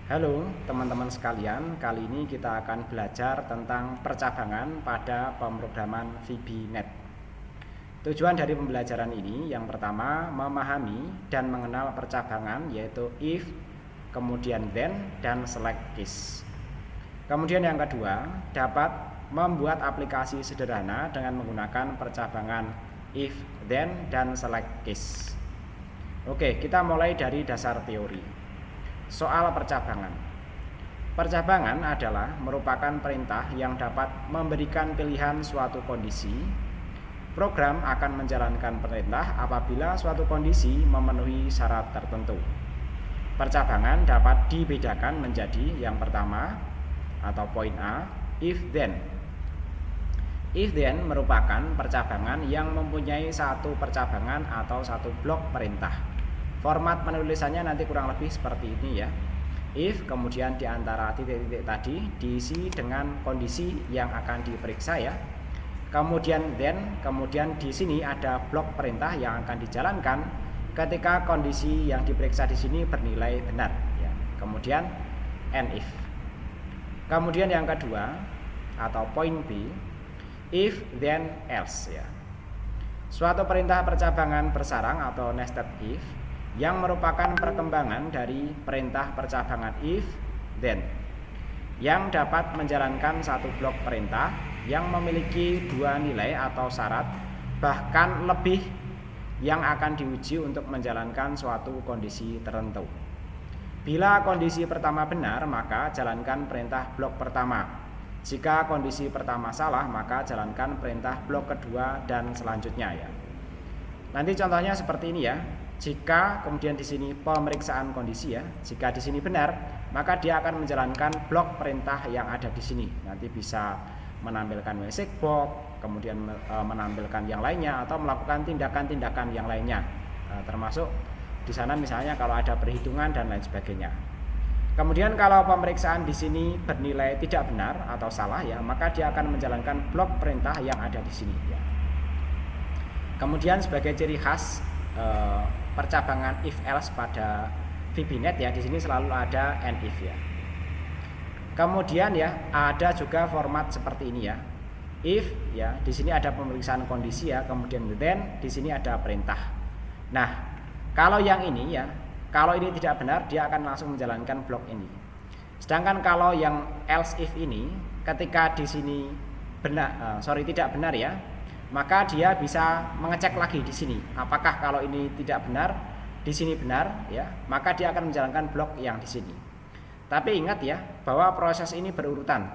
Halo teman-teman sekalian, kali ini kita akan belajar tentang percabangan pada pemrograman VB.NET. Tujuan dari pembelajaran ini yang pertama memahami dan mengenal percabangan yaitu if, kemudian then, dan select case. Kemudian yang kedua, dapat membuat aplikasi sederhana dengan menggunakan percabangan if, then, dan select case. Oke, kita mulai dari dasar teori. Soal percabangan. Percabangan adalah merupakan perintah yang dapat memberikan pilihan suatu kondisi. Program akan menjalankan perintah apabila suatu kondisi memenuhi syarat tertentu. Percabangan dapat dibedakan menjadi yang pertama atau poin A, if then. If then merupakan percabangan yang mempunyai satu percabangan atau satu blok perintah. Format penulisannya nanti kurang lebih seperti ini ya. If kemudian di antara titik-titik tadi diisi dengan kondisi yang akan diperiksa ya. Kemudian then, kemudian di sini ada blok perintah yang akan dijalankan ketika kondisi yang diperiksa di sini bernilai benar ya. Kemudian and if. Kemudian yang kedua atau poin B, if then else ya. Suatu perintah percabangan bersarang atau nested if yang merupakan perkembangan dari perintah percabangan if, then, yang dapat menjalankan satu blok perintah yang memiliki dua nilai atau syarat, bahkan lebih, yang akan diuji untuk menjalankan suatu kondisi tertentu. Bila kondisi pertama benar, maka jalankan perintah blok pertama. Jika kondisi pertama salah, maka jalankan perintah blok kedua dan selanjutnya ya. Nanti contohnya seperti ini ya. Jika kemudian di sini pemeriksaan kondisi ya, jika di sini benar, maka dia akan menjalankan blok perintah yang ada di sini. Nanti bisa menampilkan message box, kemudian menampilkan yang lainnya atau melakukan tindakan-tindakan yang lainnya. Termasuk di sana misalnya kalau ada perhitungan dan lain sebagainya. Kemudian kalau pemeriksaan di sini bernilai tidak benar atau salah ya, maka dia akan menjalankan blok perintah yang ada di sini ya. Kemudian sebagai ciri khas percabangan if else pada VB.NET ya, di sini selalu ada and if ya. Kemudian ya ada juga format seperti ini ya. If ya, di sini ada pemeriksaan kondisi ya, kemudian then di sini ada perintah. Nah, kalau yang ini ya, kalau ini tidak benar dia akan langsung menjalankan blok ini. Sedangkan kalau yang else if ini ketika di sini benar tidak benar ya, maka dia bisa mengecek lagi di sini. Apakah kalau ini tidak benar, di sini benar ya, maka dia akan menjalankan blok yang di sini. Tapi ingat ya, bahwa proses ini berurutan.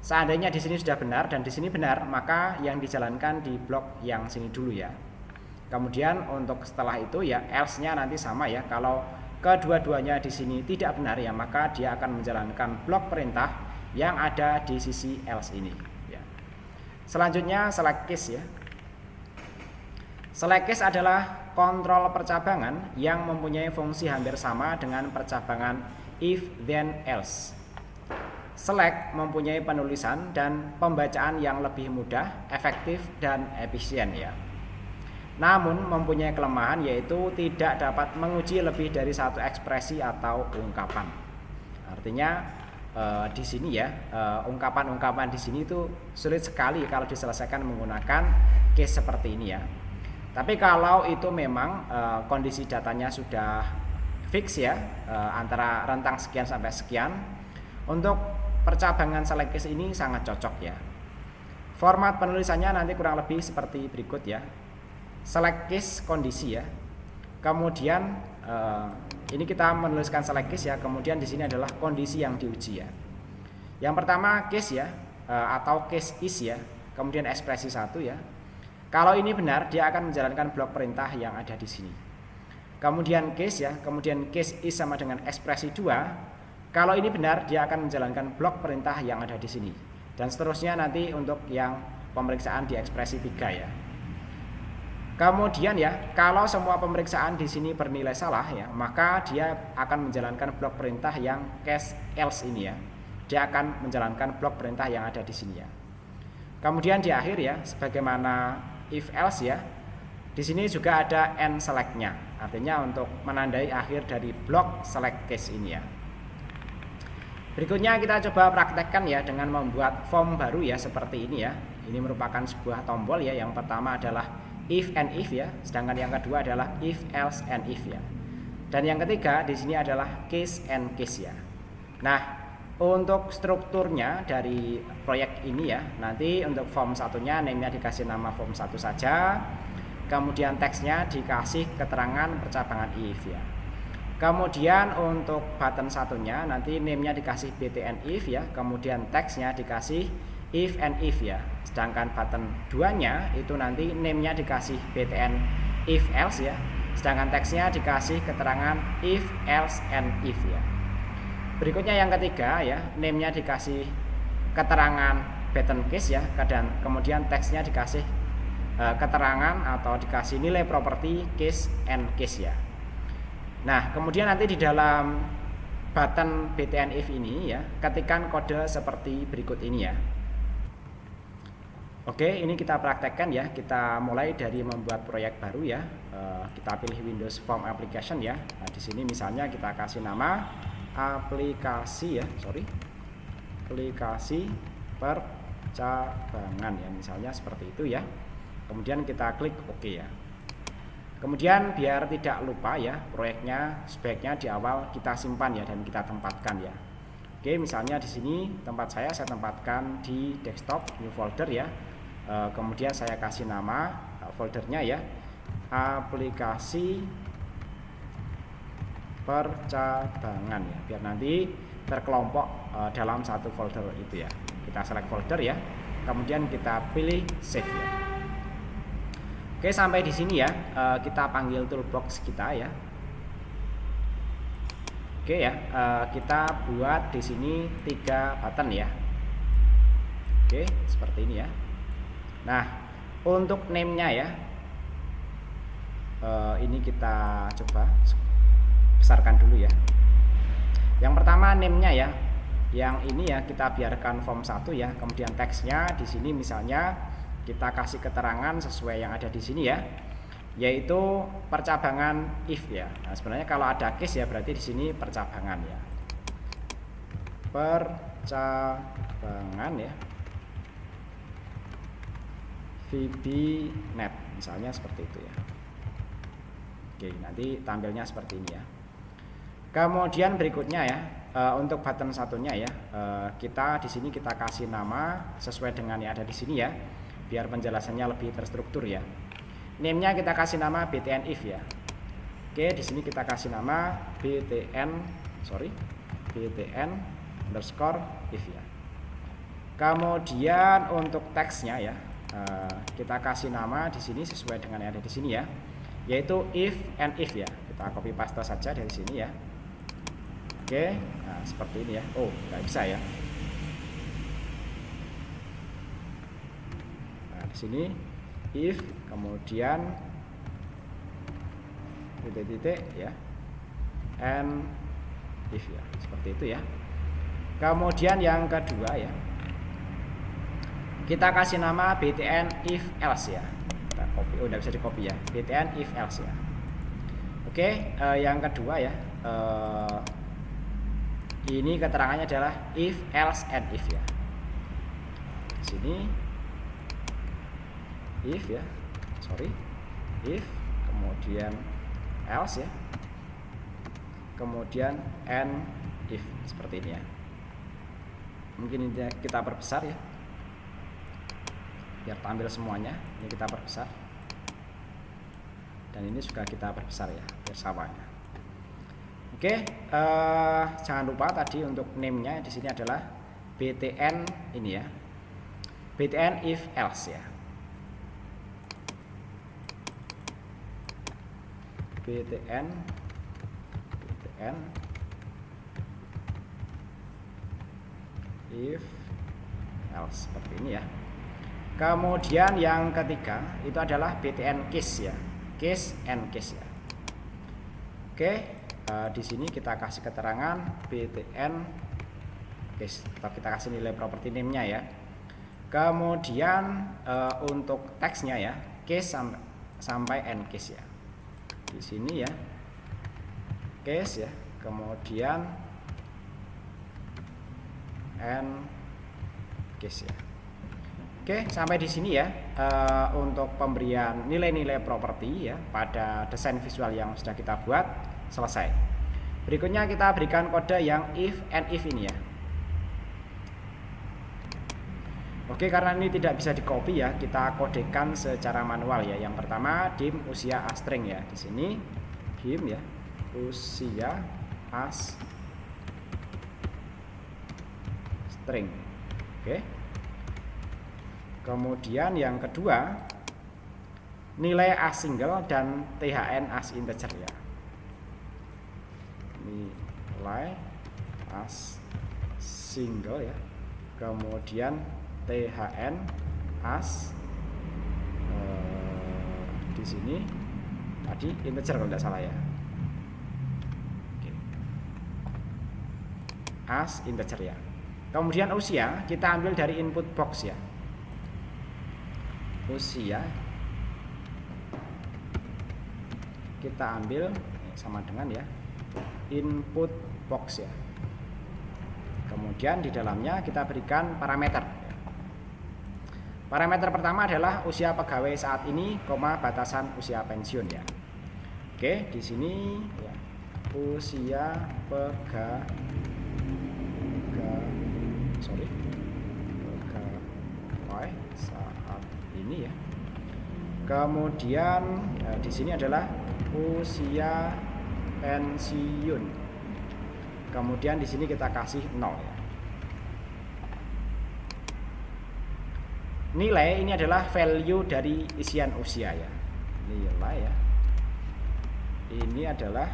Seandainya di sini sudah benar dan di sini benar, maka yang dijalankan di blok yang sini dulu ya. Kemudian untuk setelah itu ya else-nya nanti sama ya. Kalau kedua-duanya di sini tidak benar ya, maka dia akan menjalankan blok perintah yang ada di sisi else ini. Selanjutnya select case ya. Select case adalah kontrol percabangan yang mempunyai fungsi hampir sama dengan percabangan if then else. Select mempunyai penulisan dan pembacaan yang lebih mudah, efektif dan efisien ya. Namun mempunyai kelemahan yaitu tidak dapat menguji lebih dari satu ekspresi atau ungkapan. Artinya di sini ya ungkapan-ungkapan di sini itu sulit sekali kalau diselesaikan menggunakan case seperti ini ya. Tapi kalau itu memang kondisi datanya sudah fix ya, antara rentang sekian sampai sekian, untuk percabangan select case ini sangat cocok ya. Format penulisannya nanti kurang lebih seperti berikut ya. Select case kondisi ya. Kemudian ini kita menuliskan select case ya, kemudian di sini adalah kondisi yang diuji ya. Yang pertama case ya, atau case is ya, kemudian ekspresi 1 ya. Kalau ini benar, dia akan menjalankan blok perintah yang ada di sini. Kemudian case ya, kemudian case is sama dengan ekspresi 2. Kalau ini benar, dia akan menjalankan blok perintah yang ada di sini. Dan seterusnya nanti untuk yang pemeriksaan di ekspresi 3 ya. Kemudian ya, kalau semua pemeriksaan di sini bernilai salah ya, maka dia akan menjalankan blok perintah yang case else ini ya. Dia akan menjalankan blok perintah yang ada di sini ya. Kemudian di akhir ya, sebagaimana if else ya, di sini juga ada end select-nya. Artinya untuk menandai akhir dari blok select case ini ya. Berikutnya kita coba praktekkan ya dengan membuat form baru ya seperti ini ya. Ini merupakan sebuah tombol ya. Yang pertama adalah if and if ya, sedangkan yang kedua adalah if else and if ya. Dan yang ketiga di sini adalah case and case ya. Nah, untuk strukturnya dari proyek ini ya, nanti untuk form satunya name-nya dikasih nama form 1 saja. Kemudian teksnya dikasih keterangan percabangan if ya. Kemudian untuk button satunya nanti name-nya dikasih btn if ya, kemudian teksnya dikasih if and if ya. Sedangkan button 2-nya itu nanti name-nya dikasih btn if else ya, sedangkan teksnya dikasih keterangan if else and if ya. Berikutnya yang ketiga ya, name-nya dikasih keterangan button case ya, dan kemudian teksnya dikasih keterangan atau dikasih nilai properti case and case ya. Nah, kemudian nanti di dalam button btn if ini ya, ketikkan kode seperti berikut ini ya. Oke, ini kita praktekkan ya. Kita mulai dari membuat proyek baru ya. Kita pilih Windows Form Application ya. Nah, di sini misalnya kita kasih nama aplikasi percabangan ya, misalnya seperti itu ya. Kemudian kita klik OK ya. Kemudian biar tidak lupa ya, proyeknya sebaiknya di awal kita simpan ya dan kita tempatkan ya. Oke, misalnya di sini tempat saya tempatkan di desktop new folder ya. Kemudian saya kasih nama foldernya ya, aplikasi percabangan ya, biar nanti terkelompok dalam satu folder itu ya. Kita select folder ya, kemudian kita pilih save ya. Oke, sampai di sini ya, kita panggil toolbox kita ya. Oke ya, kita buat di sini 3 button ya. Oke, seperti ini ya. Nah, untuk name-nya ya, ini kita coba besarkan dulu ya. Yang pertama name-nya ya, yang ini ya kita biarkan form 1 ya. Kemudian teksnya di sini misalnya kita kasih keterangan sesuai yang ada di sini ya, yaitu percabangan if ya. Nah, sebenarnya kalau ada case ya berarti di sini percabangan ya. Percabangan ya. VB.NET misalnya seperti itu ya. Oke, nanti tampilnya seperti ini ya. Kemudian berikutnya ya, untuk button satunya ya, kita di sini kita kasih nama sesuai dengan yang ada di sini ya, biar penjelasannya lebih terstruktur ya. Name-nya kita kasih nama btn if ya. Oke, di sini kita kasih nama btn underscore if ya. Kemudian untuk teksnya ya, kita kasih nama di sini sesuai dengan yang ada di sini ya, yaitu if and if ya. Kita copy paste saja dari sini ya. Oke, nah seperti ini ya. Oh, nggak bisa ya. Nah, di sini if, kemudian titik-titik ya, and if ya, seperti itu ya. Kemudian yang kedua ya, kita kasih nama btn if else ya. Kita copy, oh tidak bisa di copy ya, btn if else ya. Oke, yang kedua ya, ini keterangannya adalah if else and if ya. Di sini if ya, if, kemudian else ya, kemudian and if, seperti ini ya. Mungkin ini kita perbesar ya, biar tampil semuanya. Ini kita perbesar, dan ini juga kita perbesar ya, biar samanya. Oke, jangan lupa tadi untuk name-nya di sini adalah btn ini ya, btn if else ya, btn if else, seperti ini ya. Kemudian yang ketiga itu adalah btn case ya, case and case ya. Oke, di sini kita kasih keterangan btn case, atau kita kasih nilai property name-nya ya. Kemudian untuk teksnya ya, case sampai end case ya. Di sini ya, case ya, kemudian and case ya. Oke, sampai di sini ya untuk pemberian nilai-nilai properti ya pada desain visual yang sudah kita buat selesai. Berikutnya kita berikan kode yang if and if ini ya. Oke, karena ini tidak bisa di-copy ya, kita kodekan secara manual ya. Yang pertama dim usia astring ya. Di sini dim ya usia astring. Oke. Kemudian yang kedua nilai as single dan thn as integer ya. Nilai as single ya. Kemudian thn as di sini tadi integer kalau tidak salah ya. Oke. As integer ya. Kemudian usia kita ambil dari input box ya. Usia kita ambil sama dengan ya input box ya. Kemudian di dalamnya kita berikan parameter. Parameter pertama adalah usia pegawai saat ini, batasan usia pensiun ya. Oke, di sini ya, usia pegawai saat ini ya. Kemudian di sini adalah usia pensiun. Kemudian di sini kita kasih 0 ya. Nilai ini adalah value dari isian usia ya. Nilai ya. Ini adalah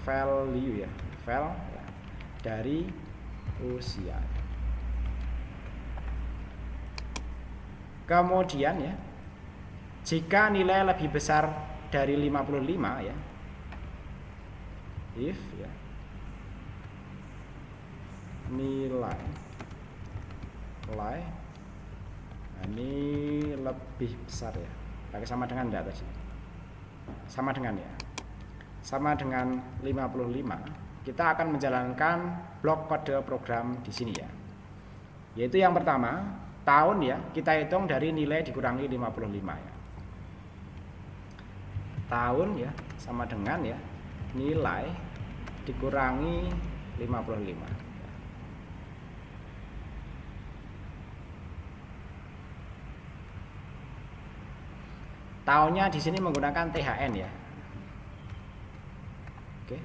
value ya, val ya, dari usia. Kemudian ya, jika nilai lebih besar dari 55 ya, if ya, nilai ini lebih besar ya, pakai sama dengan enggak tadi, sama dengan ya, sama dengan 55, kita akan menjalankan blok kode program di sini ya, yaitu yang pertama tahun ya, kita hitung dari nilai dikurangi 55 ya. Tahun ya sama dengan ya nilai dikurangi 55. Tahunnya di sini menggunakan THN ya. Oke.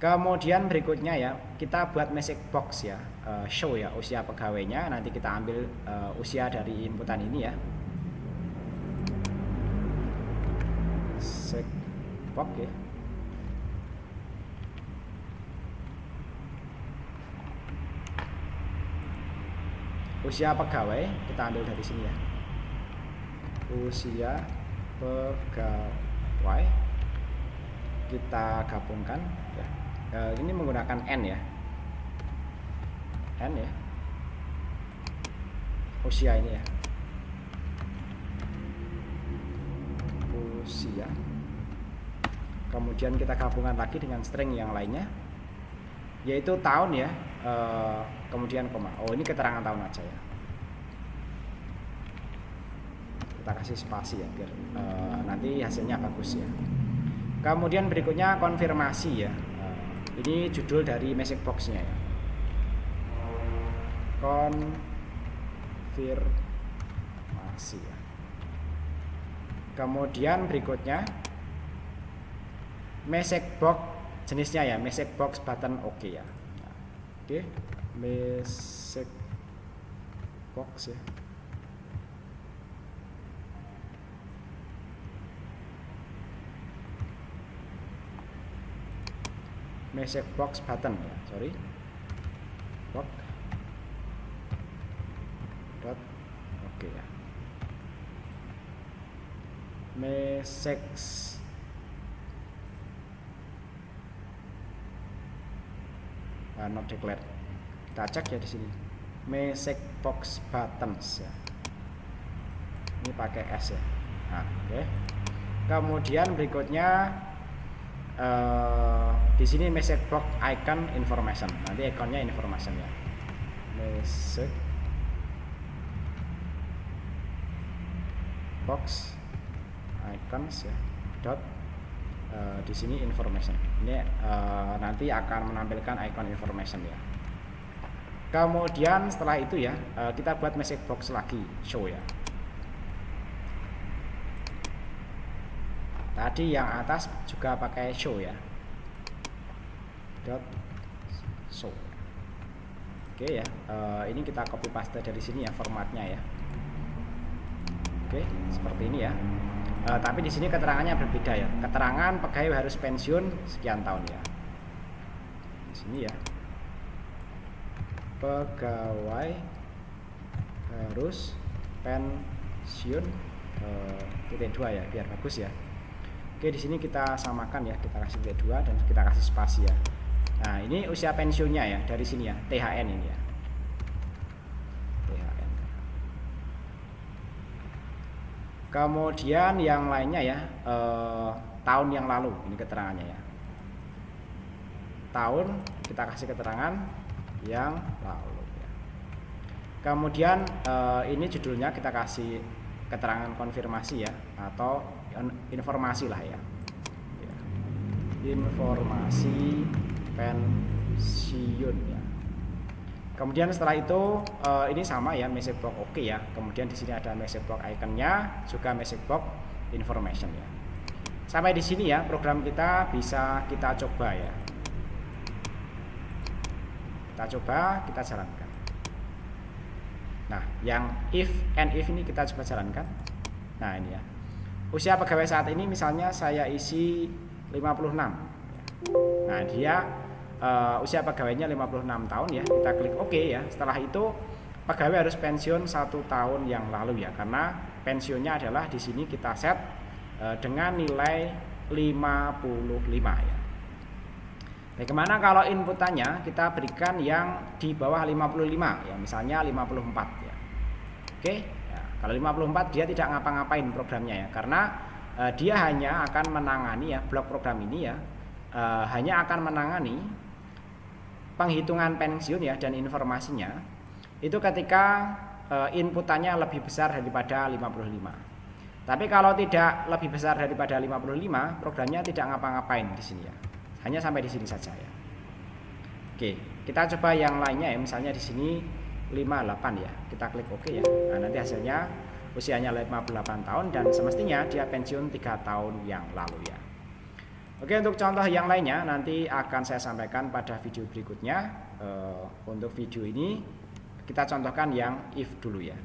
Kemudian berikutnya ya, kita buat message box ya, show ya usia pegawainya. Nanti kita ambil usia dari inputan ini ya. Message box ya. Usia pegawai kita ambil dari sini ya. Usia pegawai kita gabungkan ya. Ini menggunakan N ya, N ya, usia ini ya, usia. Kemudian kita gabungkan lagi dengan string yang lainnya, yaitu tahun ya, kemudian koma. Oh, ini keterangan tahun aja ya. Kita kasih spasi ya biar nanti hasilnya bagus ya. Kemudian berikutnya konfirmasi ya. Ini judul dari message box-nya ya. Konfirmasi ya. Kemudian berikutnya message box jenisnya ya, message box button OK ya. Oke, message box ya. Message box button ya, sorry, box dot oke ya. Message not declared. Kita cek ya di sini. Message box buttons ya. Ini pakai S ya. Nah, oke. Kemudian berikutnya di sini message box icon information, nanti ikonnya information ya, message box icons ya dot di sini information ini nanti akan menampilkan icon information ya. Kemudian setelah itu ya kita buat message box lagi show ya. Tadi yang atas juga pakai show ya, dot show. Oke ya, ini kita copy paste dari sini ya formatnya ya. Oke, seperti ini ya. Tapi di sini keterangannya berbeda ya. Keterangan pegawai harus pensiun sekian tahun ya. Di sini ya, pegawai harus pensiun titik 2 ya, biar bagus ya. Oke, di sini kita samakan ya, kita kasih titik 2 dan kita kasih spasi ya. Nah, ini usia pensiunnya ya dari sini ya, THN ini ya. THN. Kemudian yang lainnya ya, tahun yang lalu ini keterangannya ya. Tahun kita kasih keterangan yang lalu ya. Kemudian ini judulnya kita kasih keterangan konfirmasi ya, atau informasi lah ya, informasi pensiun ya. Kemudian setelah itu ini sama ya, message box oke ya. Kemudian di sini ada message box iconnya, juga message box information ya. Sampai di sini ya program kita bisa kita coba ya. Kita coba, kita jalankan. Nah, yang if and if ini kita coba jalankan. Nah, ini ya. Usia pegawai saat ini misalnya saya isi 56. Nah, dia usia pegawainya 56 tahun ya. Kita klik OK ya. Setelah itu pegawai harus pensiun 1 tahun yang lalu ya, karena pensiunnya adalah di sini kita set dengan nilai 55 ya. Bagaimana kalau inputannya kita berikan yang di bawah 55 ya, misalnya 54 ya. Oke. Kalau 54 dia tidak ngapa-ngapain programnya ya, karena dia hanya akan menangani ya, blok program ini ya hanya akan menangani penghitungan pensiun ya dan informasinya itu ketika inputannya lebih besar daripada 55. Tapi kalau tidak lebih besar daripada 55, programnya tidak ngapa-ngapain di sini ya. Hanya sampai di sini saja ya. Oke, kita coba yang lainnya ya, misalnya di sini 58 ya, kita klik OK ya. Nah, nanti hasilnya usianya 58 tahun dan semestinya dia pensiun 3 tahun yang lalu ya. Oke, untuk contoh yang lainnya nanti akan saya sampaikan pada video berikutnya. Untuk video ini kita contohkan yang if dulu ya.